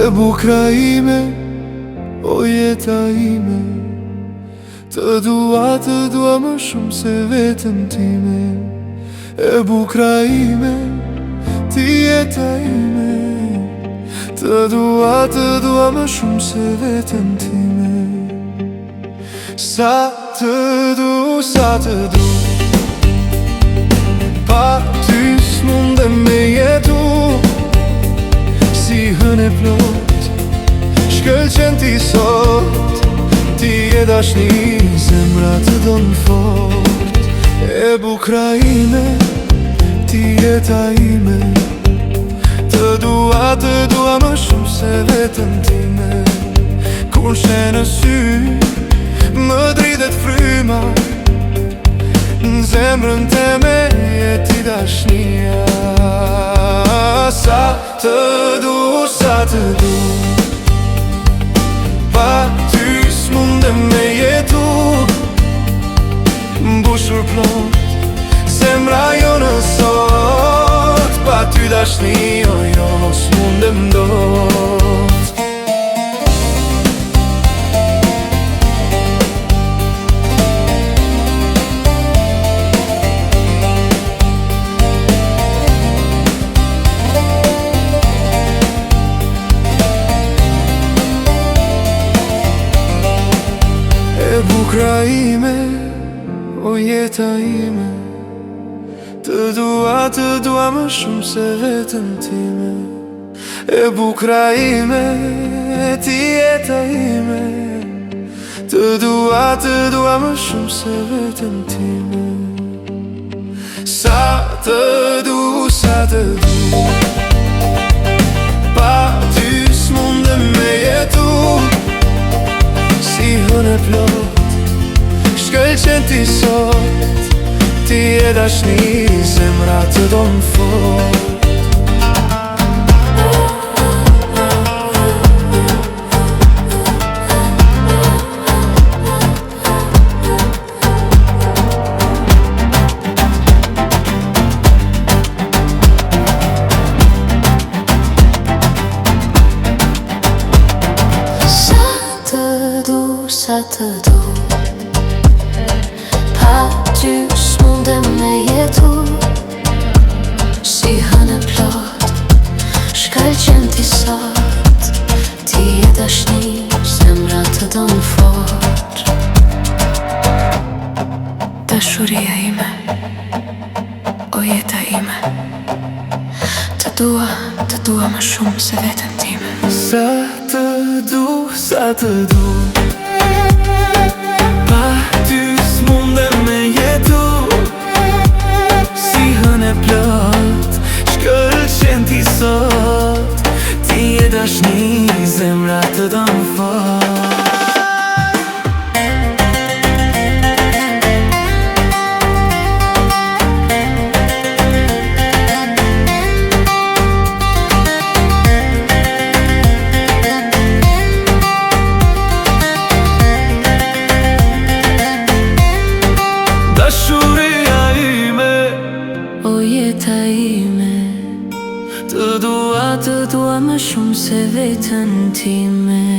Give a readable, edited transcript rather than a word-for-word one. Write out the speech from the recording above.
E bukra ime, o jeta ime, të dua më shumë se vetën time. E bukra ime, ti jeta ime, të dua më shumë se vetën time. Sa të du, pa ty s'mundem me jetu. Si hën e plot, shkëlqen ti sot. Ti e dashni, zemra të don fort. E bukra ime, ti jeta ime, të dua më shumë se vetën time. Kur she në sy, më dritet fryma, në zemrën teme e ti dashnia. Sa të du, pa ty s'mundem me jetu. Mbushur plot, zemra jo në sot. Pa ty dashni, o jo, s'mundem dot. E bukra ime, o jeta ime, të dua më shumë se vetën time. E bukra ime, ti jeta ime, të dua më shumë se vetën time. Sa të du, pa ty s'mundem me jetu. Si hën e plot, shkëlqen ti sot. Ti e dashni, zemra të don fort. Sa të du, pa ty s'mundem me jetu. Si hën e plot, shkëlqen ti sot. Ti e dashni, zemra të don fort. Dashuria ime, o jeta ime, të dua më shumë se vetën time. Sa të du, pa ty s'mundem me jetu. Si hën e plot, shkëlqen ti sot. Ti e dashni, zemra të don fort. Dashuria ime, o jeta ime, të dua më shumë se vetën time.